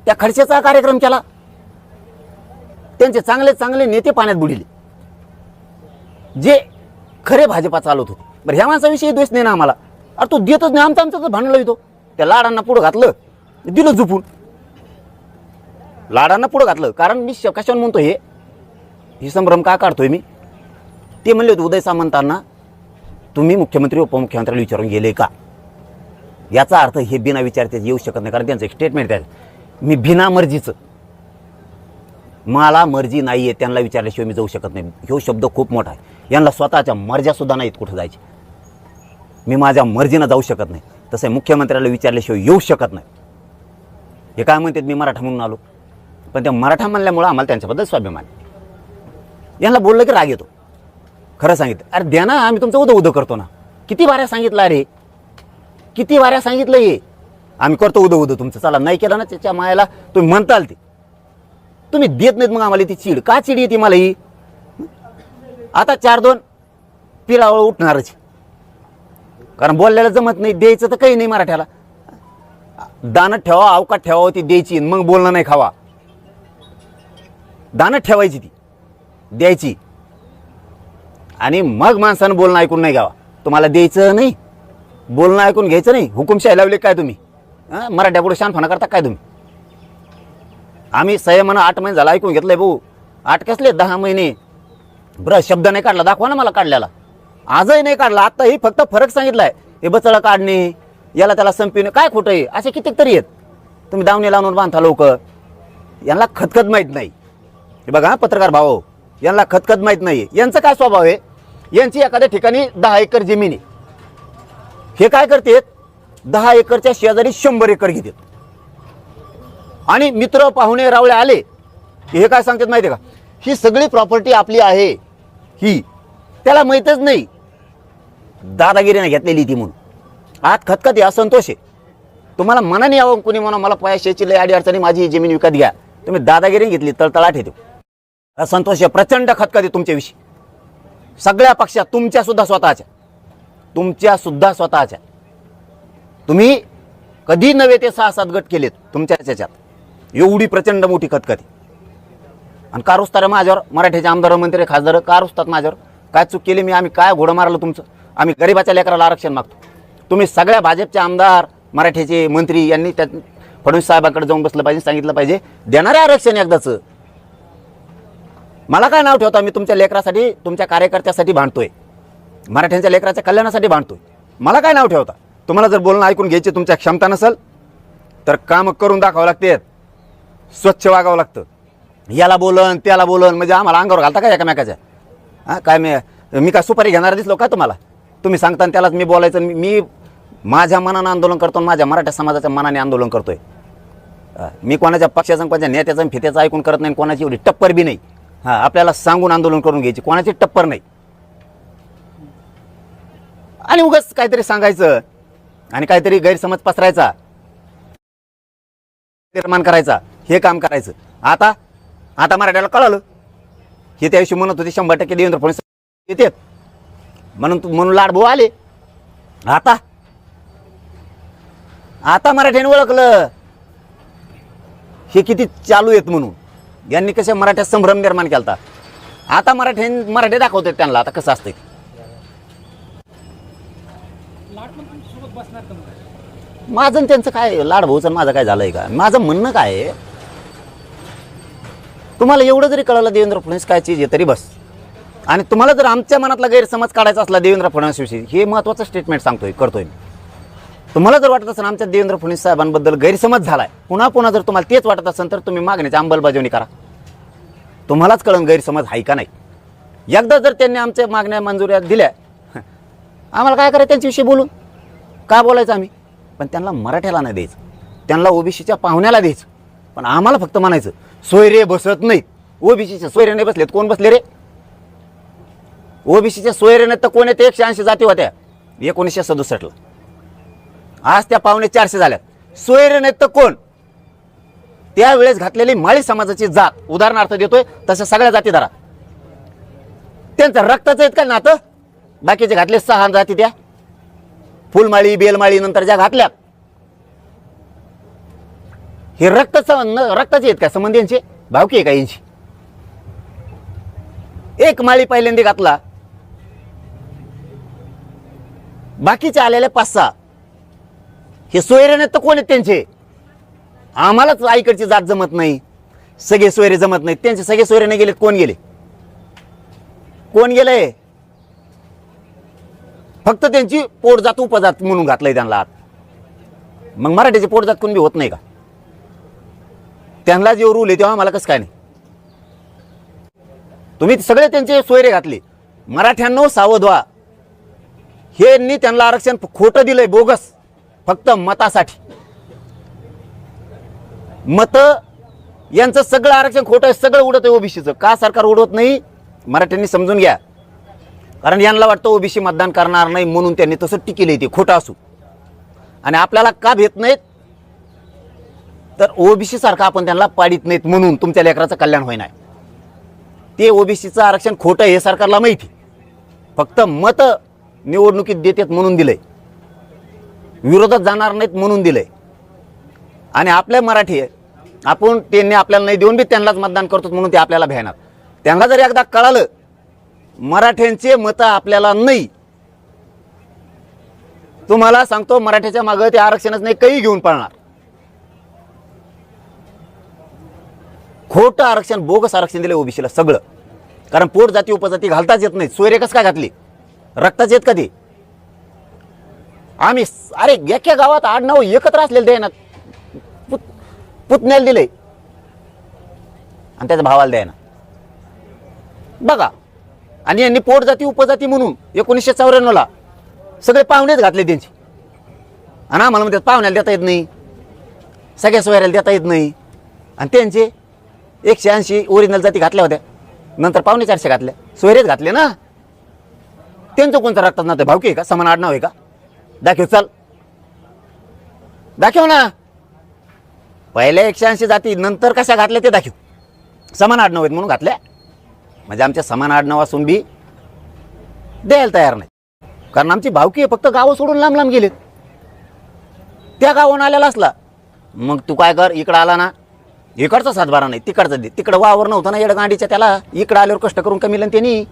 त्या खडसेचा कार्यक्रम केला, त्यांचे चांगले चांगले नेते पाण्यात बुडिले, जे खरे भाजपा चालवत होते. बरं, ह्या माणसाविषयी द्वेष नाही ना आम्हाला. अरे तो देतच नाही, आमचं भांडण येतो. त्या लाडांना पुढं घातलं, दिलं झुपून. लाडांना पुढं घातलं. कारण मी कशावर म्हणतो हे संभ्रम का काढतोय मी? ते म्हणले होते उदय सामंतांना, तुम्ही मुख्यमंत्री उपमुख्यमंत्र्याला विचारून गेले का? याचा अर्थ हे बिना विचारते येऊ शकत नाही, कारण त्यांचं एक स्टेटमेंट आहे, मी बिना मर्जीचं, मला मर्जी नाही आहे, त्यांना विचारल्याशिवाय मी जाऊ शकत नाही. ह्यो शब्द खूप मोठा आहे. यांना स्वतःच्या मर्ज्यासुद्धा नाहीत कुठं जायची. मी माझ्या मर्जीनं जाऊ शकत नाही. तसं मुख्यमंत्र्याला विचारल्याशिवाय येऊ शकत नाही. हे काय म्हणतात, मी मराठा म्हणून आलो. पण त्या मराठा म्हणल्यामुळं आम्हाला त्यांच्याबद्दल स्वाभिमान. यांना बोललं की राग येतो. खरं सांगितलं, अरे द्या ना, आम्ही तुमचं उदं करतो ना. किती वाऱ्या सांगितलं, अरे किती वाऱ्या सांगितलं हे, आम्ही करतो उदं तुमचं. चला, नाही केलं ना त्याच्या मायाला तुम्ही म्हणताल ते, तुम्ही देत नाहीत. मग आम्हाला ती चीड का चिड येते मला ही? आता 4-2 पिरावळ उठणारच, कारण बोलल्याला जमत नाही, द्यायचं तर काही नाही. मराठ्याला दानत ठेवा, अवकात ठेवावं, ती द्यायची. मग बोलणं नाही खावा, दानत ठेवायची, ती द्यायची. आणि मग माणसानं बोलणं ऐकून नाही घ्यावा. तुम्हाला द्यायचं नाही, बोलणं ऐकून घ्यायचं नाही. हुकुमशाही लावले काय तुम्ही? मराठ्यापुढे शानपणा करता काय तुम्ही? आम्ही संयमानं 8 महिने झाला ऐकून घेतलंय भाऊ. 8 कसले 10 महिने. बरं, शब्द नाही काढला, दाखवा ना मला काढल्याला. आजही नाही काढला. आत्ताही फक्त फरक सांगितलाय, हे बचळ काढणे, याला त्याला संपविणे, काय खोटं आहे. असे कित्येक तरी आहेत. तुम्ही दावणे लावून बांधता लोक. यांना खतखत माहीत नाही. हे बघा पत्रकार भाऊ, यांना खतखत माहीत नाही. यांचं काय स्वभाव आहे, यांची एखाद्या ठिकाणी 10 एकर जमीन आहे. हे काय करतात, 10 एकरच्या शेजारी 100 एकर घेतात. आणि मित्र पाहुणे रावळे आले की हे काय सांगतात माहिती आहे का, ही सगळी प्रॉपर्टी आपली आहे, ही त्याला माहीतच नाही. दादागिरीने घेतलेली ती म्हणून आत खतखत असंतोष आहे. तुम्हाला मनाने यावं कोणी म्हणा मला पैशाची लय अडी अडचणी, माझी जमीन विकत घ्या, तुम्ही दादागिरी घेतली तळतळाट येतो. असंतोष आहे, प्रचंड खतखत आहे तुमच्याविषयी सगळ्या पक्षात, तुमच्या सुद्धा स्वतःच्या. तुम्ही कधी नव्हे ते 6-7 गट केलेत तुमच्या याच्यात, एवढी प्रचंड मोठी खतखत आहे. आणि का रुसतात माझ्यावर मराठीचे आमदार मंत्री खासदार, का रुसतात माझ्यावर? काय चूक केली मी? आम्ही काय घोडं मारलं तुमचं? आम्ही गरिबाच्या लेकराला आरक्षण मागतो. तुम्ही सगळ्या भाजपचे आमदार मराठीचे मंत्री यांनी त्या फडणवीस साहेबांकडे जाऊन बसलं पाहिजे, सांगितलं पाहिजे देणारे आरक्षण एकदाचं. मला काय नाव ठेवता? मी तुमच्या लेकरासाठी, तुमच्या कार्यकर्त्यासाठी भांडतोय, मराठ्यांच्या लेकराच्या कल्याणासाठी भांडतोय. मला काय नाव ठेवता? तुम्हाला जर बोलणं ऐकून घ्यायची तुमच्या क्षमता नसेल तर काम करून दाखवावं लागते, स्वच्छ वागावं लागतं. याला बोलन त्याला बोलन म्हणजे आम्हाला अंगावर घालता का एकामेकाच्या? हां, काय मी काय सुपारी घेणारा दिसलो का तुम्हाला? तुम्ही सांगता त्यालाच मी बोलायचं. मी माझ्या मनानं आंदोलन करतो, माझ्या मराठा समाजाच्या मनाने आंदोलन करतोय. मी कोणाच्या पक्षाचं, कोणाच्या नेत्याचं फित्याचं ऐकून करत नाही, कोणाची एवढी टप्पर बी नाही. हां, आपल्याला सांगून आंदोलन करून घ्यायची, कोणाची टप्पर नाही. आणि उगाच काहीतरी सांगायचं आणि काहीतरी गैरसमज पसरायचा, निर्माण करायचा, हे काम करायचं. आता मराठ्याला कळालं, हे त्याविषयी म्हणत होते 100% देवेंद्र फडणवीस येतात म्हणून लाडभाऊ आले. आता मराठ्याने ओळखलं हे किती चालू आहेत म्हणून. यांनी कशा मराठ्यात संभ्रम निर्माण केला. आता मराठी दाखवतात त्यांना आता कसं असतं. लाटमन तुमच्यासोबत बसणार का मग? माझं आणि त्यांचं काय, लाडभाऊचं माझं काय झालंय का? माझं म्हणणं काय आहे, तुम्हाला एवढं जरी कळलं देवेंद्र फडणवीस काय चीज आहे तरी बस. आणि तुम्हाला जर आमच्या मनातला गैरसमज काढायचा असला देवेंद्र फडणवीसविषयी, हे महत्त्वाचं स्टेटमेंट करतोय मी. तुम्हाला जर वाटत असेल आमच्या देवेंद्र फडणवीस साहेबांबद्दल गैरसमज झालाय, पुन्हा जर तुम्हाला तेच वाटत असेल तर तुम्ही मागण्याची अंमलबजावणी करा. तुम्हालाच कळण गैरसमज आहे का नाही. एकदा जर त्यांनी आमच्या मागण्या मंजुऱ्या दिल्या, आम्हाला काय करायचं त्यांच्याविषयी बोलून? का बोलायचं आम्ही? पण त्यांना मराठ्याला नाही द्यायचं, त्यांना ओबीसीच्या पाहुण्याला द्यायचं. पण आम्हाला फक्त म्हणायचं सोयरे बसत नाहीत. ओबीसीच्या सोयरे नाही बसलेत, कोण बसले रे? ओबीसीच्या सोयरे नाहीत तर कोण येते? 180 जाती होत्या 1967ला, आज त्या पावणे 400 झाल्यात. सोयरे नाहीत तर कोण? त्यावेळेस घातलेली माळी समाजाची जात, उदाहरणार्थ देतोय, तसं सगळ्या जाती धरा. त्यांचं रक्ताचं आहेत का नातं? बाकीचे घातले 6 जाती, त्या फुलमाळी बेलमाळी नंतर ज्या घातल्यात, हे रक्ताचे आहेत का संबंध यांचे? भावकी आहे का यांची? एक माळी पहिल्यांदा घातला, बाकीचे आलेले 5-6 हे सोयरे नाहीत तर कोण आहेत त्यांचे? आम्हालाच आईकडची जात जमत नाही, सगळे सोयरे जमत नाहीत. त्यांचे सगळे सोयरे नाही गेले, कोण गेले? कोण गेले? फक्त त्यांची पोटजात उपजात म्हणून घातलंय त्यांना आत. मग मराठीची पोटजात कोण बी होत नाही का? त्यांना जेव्हा रूल आहे तेव्हा आम्हाला कसं काय नाही? तुम्ही सगळे त्यांचे सोयरे घातले. मराठ्यांनो सावध व्हा, हे त्यांना आरक्षण खोटं दिलंय, बोगस, फक्त मतासाठी. मत यांचं सगळं आरक्षण खोटं आहे, सगळं उडत आहे ओबीसीचं. का सरकार उडवत नाही? मराठ्यांनी समजून घ्या. कारण यांना वाटतं ओबीसी मतदान करणार नाही म्हणून त्यांनी तसं टिकेले, ते खोटं असू. आणि आपल्याला का भेट नाहीत? तर ओबीसी सारखं आपण त्यांना पाडीत नाहीत म्हणून तुमच्या लेकराचं कल्याण होईना. ते ओबीसीचं आरक्षण खोटं हे सरकारला माहिती, फक्त मत निवडणुकीत देतात म्हणून दिलंय, विरोधात जाणार नाहीत म्हणून दिलंय. आणि आपल्या मराठी आपण त्यांनी आपल्याला नाही देऊन बी त्यांनाच मतदान करतो म्हणून ते आपल्याला भ्यानात. त्यांना जर एकदा कळालं मराठ्यांचे मतं आपल्याला नाही, तुम्हाला सांगतो मराठ्याच्या मागं ते आरक्षणच नाही, काही घेऊन पळणार. खोटं आरक्षण, बोगस आरक्षण दिलं ओबीसीला सगळं. कारण पोट जाती उपजाती घालताच येत नाहीत. सोयरे कसं काय घातली? रक्ताच येत कधी? आम्ही अरे एका गावात 8-9 एकत्र असलेले द्यायना, पुतण्याला दिले आणि त्याच्या भावाला द्यायना बघा. आणि यांनी पोट जाती उपजाती म्हणून 1994ला सगळे पाहुणेच घातले त्यांचे. आणि आम्हाला म्हणतात पाहुण्याला देता येत नाही, सगळ्या सोयऱ्याला देता येत नाही. आणि त्यांचे 180 ओरिजिनल जाती घातल्या होत्या. नंतर 450 घातल्या, सोयरेच घातले ना. त्यांचं कोणतं रक्तात नातं भावकी आहे का, समान आडनाव आहे का? दाखव, चल दाखव ना. पहिल्या 180 जाती नंतर कशा घातल्या ते दाखव. समान आडनाव आहेत म्हणून घातल्या, म्हणजे आमच्या समान आडनाव असून बी द्यायला तयार नाही. कारण आमची भावकी आहे, फक्त गावं सोडून लांब लांब गेलेत. त्या गावाहून आलेला असला मग तू काय कर, इकडं आला ना, इकडचा 7-12 नाही, तिकडचं दे. तिकडं वावर नव्हतं ना येडगांडीच्या, त्याला इकडं आल्यावर कष्ट करून कमी त्यांनी.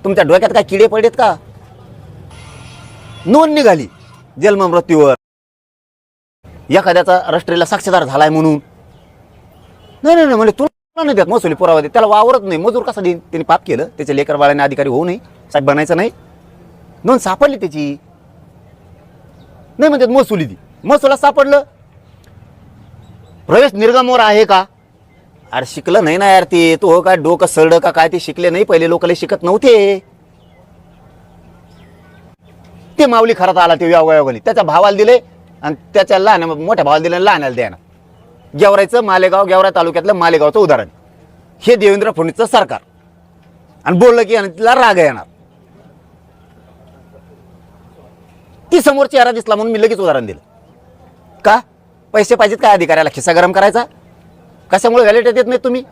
तुमच्या डोक्यात काय किडे पडलेत का? नोंद निघाली जन्म मृत्यूवर, एखाद्याचा रजिस्ट्रीला साक्षीदार झालाय म्हणून. नाही नाही नाही म्हणजे तुला नाही देत महसुली पुरावा देत, त्याला वावरत नाही, मजूर कसा देईन? त्यांनी पाप केलं, त्याच्या लेकर बाळाने अधिकारी होऊ नये, साहेब बनायचं नाही. नोंद सापडली त्याची, नाही म्हणतात महसुली ती. महसुला सापडलं, प्रवेश निर्गमवर आहे का? अरे शिकलं नाही ना यार ते. तो काय डोकं सरड का काय, ते शिकले नाही. पहिले लोकांना शिकत नव्हते. ते माऊली खरात आला ते योगायोगाने, त्याच्या भावाला दिले आणि त्याच्या लहान मोठ्या भावाला दिले, लहानाला द्याना. गेवरायचं मालेगाव, गेवराई तालुक्यातलं मालेगावचं उदाहरण हे देवेंद्र फडणवीसचं सरकार. आणि बोललं की तिला राग येणार. ती समोरची चेहरा दिसला म्हणून मी लगेच उदाहरण दिलं. का? पैसे पाहिजेत काय अधिकाऱ्याला, खिस्सा गरम करायचा? कशामुळे व्हॅलिडिटी देत नाही तुम्ही?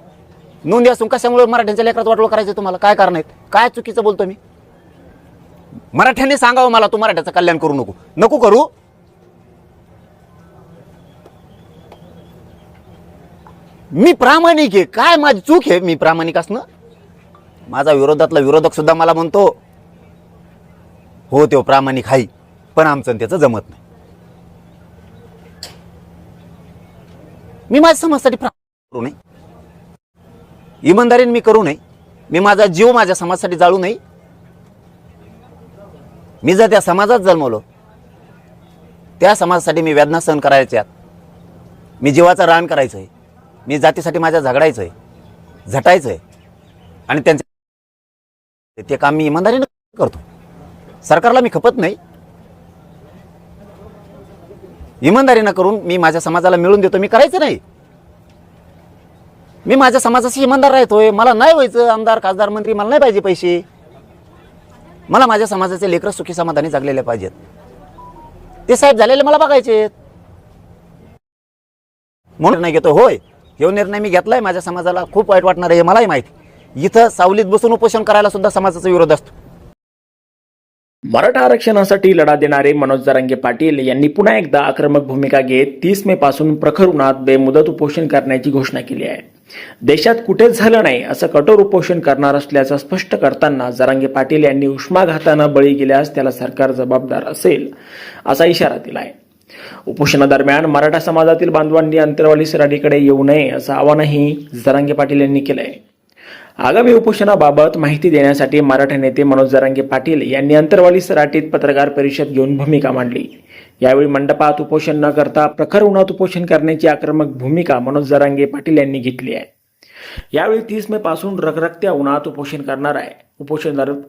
नोंदी असून कशामुळे मराठ्यांच्या लेकरात वाटोळ करायचं तुम्हाला? काय कारण आहेत? काय चुकीचं बोलतो मी? मराठ्यांनी सांगावं मला, तू मराठ्याचं कल्याण करू नको. नको करू. मी प्रामाणिक आहे. काय माझी चूक आहे मी प्रामाणिक असणं? माझा विरोधातला विरोधक सुद्धा मला म्हणतो हो तो प्रामाणिक आहे, पण आमचं त्याचं जमत नाही. मी माझ्या समाजासाठी करू नये, इमानदारीने मी करू नये. मी माझा जीव माझ्या समाजासाठी जाळू नये. मी जर त्या समाजात जन्मलो, त्या समाजासाठी मी वेदना सहन करायच्यात, मी जीवाचं रान करायचं आहे, मी जातीसाठी माझ्या झगडायचं आहे, झटायचं आहे, आणि त्यांचे ते काम मी इमानदारीने करतो. सरकारला मी खपत नाही. इमानदारीनं करून मी माझ्या समाजाला मिळून देतो. मी करायचं नाही. मी माझ्या समाजाशी इमानदार राहतोय. मला नाही व्हायचं आमदार, खासदार, मंत्री. मला नाही पाहिजे पैसे. मला माझ्या समाजाचे लेकरं सुखी समाधानी जगलेले पाहिजेत. ते साहेब झालेले मला बघायचे म्हणून नाही घेतो. होय, हे निर्णय मी घेतलाय. माझ्या समाजाला खूप वाईट वाटणार आहे, मलाही माहिती. इथं सावलीत बसून उपोषण करायला सुद्धा समाजाचा विरोध असतो. मराठा आरक्षणासाठी लढा देणारे मनोज जरांगे पाटील यांनी पुन्हा एकदा आक्रमक भूमिका घेत 30 मे पासून प्रखर उन्हात बेमुदत उपोषण करण्याची घोषणा केली आहे. देशात कुठेच झालं नाही असं कठोर उपोषण करणार असल्याचं स्पष्ट करताना जरांगे पाटील यांनी उष्माघातानं बळी गेल्यास त्याला सरकार जबाबदार असेल असा इशारा दिलाय. उपोषणादरम्यान मराठा समाजातील बांधवांनी अंतरवाली सराटीकडे येऊ नये असं आवाहनही जरांगे पाटील यांनी केलंय. आगामी उपोषणाबाबत माहिती देण्यासाठी मराठा नेते मनोज जरांगे पाटील यांनी अंतरवाली सराटीत पत्रकार परिषद घेऊन भूमिका मांडली. यावेळी मंडपात उपोषण न करता प्रखर उन्हात उपोषण करण्याची आक्रमक भूमिका मनोज जरांगे पाटील यांनी घेतली आहे. यावेळी 30 मे पासून रखरखत्या उन्हात उपोषण करणार आहे.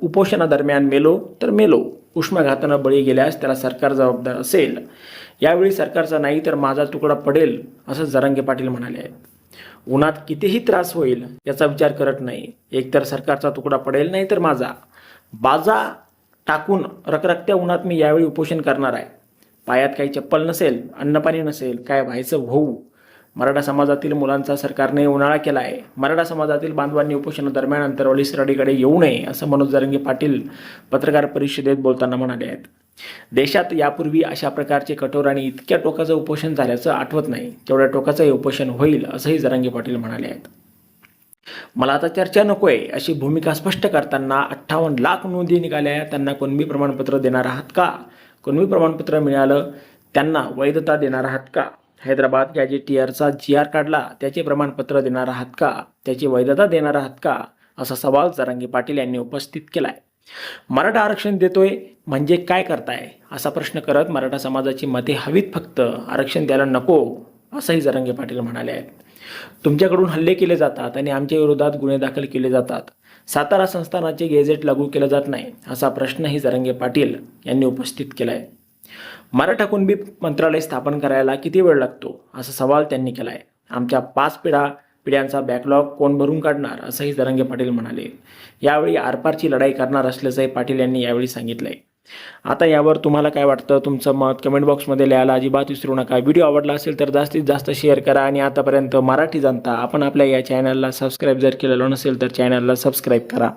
उपोषणादरम्यान मेलो तर मेलो, उष्माघातानं बळी गेल्यास त्याला सरकार जबाबदार असेल. यावेळी सरकारचा नाही तर माझा तुकडा पडेल असं जरांगे पाटील म्हणाले आहेत. उन्हात कितीही त्रास होईल याचा विचार करत नाही. एकतर सरकारचा तुकडा पडेल नाही तर माझा. बाजा टाकून रखरखत्या उन्हात मी यावेळी उपोषण करणार आहे. पायात काही चप्पल नसेल, अन्नपाणी नसेल, काय व्हायचं होऊ. मराठा समाजातील मुलांचा सरकारने उन्हाळा केला आहे. मराठा समाजातील बांधवांनी उपोषणादरम्यान अंतरवाली सराटीकडे येऊ नये असं मनोज जरांगे पाटील पत्रकार परिषदेत बोलताना म्हणाले आहेत. देशात यापूर्वी अशा प्रकारचे कठोर आणि इतक्या टोकाचं उपोषण झाल्याचं आठवत नाही. तेवढ्या टोकाचं हे उपोषण होईल असंही जरांगे पाटील म्हणाले आहेत. मला आता चर्चा नकोय अशी भूमिका स्पष्ट करताना 58 लाख नोंदी निघाल्या, त्यांना कुणबी प्रमाणपत्र देणार आहात का? कुणबी प्रमाणपत्र मिळालं त्यांना वैधता देणार आहात का? हैदराबाद गॅजेटियरचा GR काढला, त्याचे प्रमाणपत्र देणार आहात का? त्याची वैधता देणार आहात का? असा सवाल जरांगे पाटील यांनी उपस्थित केलाय. मराठा आरक्षण देतोय म्हणजे काय करताय असा प्रश्न करत मराठा समाजाची मते हवीत, फक्त आरक्षण द्यायला नको असंही जरांगे पाटील म्हणाले आहेत. तुमच्याकडून हल्ले केले जातात आणि आमच्या विरोधात गुन्हे दाखल केले जातात. सातारा संस्थानाचे गेझेट लागू केलं जात नाही असा प्रश्नही जरांगे पाटील यांनी उपस्थित केलाय. मराठा कुणबी मंत्रालय स्थापन करायला किती वेळ लागतो असा सवाल त्यांनी केलाय. आमच्या 5 पिढ्या पिढ्यांचा बॅकलॉग कोण भरून काढणार असंही जरांगे पाटील म्हणाले. यावेळी आरपारची लढाई करणार असल्याचंही पाटील यांनी यावेळी सांगितलंय. आता यावर तुम्हाला काय वाटतं? तुमचं मत कमेंट बॉक्समध्ये लिहायला अजिबात विसरू नका. व्हिडिओ आवडला असेल तर जास्तीत जास्त शेअर करा आणि आतापर्यंत मराठी जनता आपण आपल्या या चॅनलला सबस्क्राईब जर केलेलं नसेल तर चॅनलला सबस्क्राईब करा.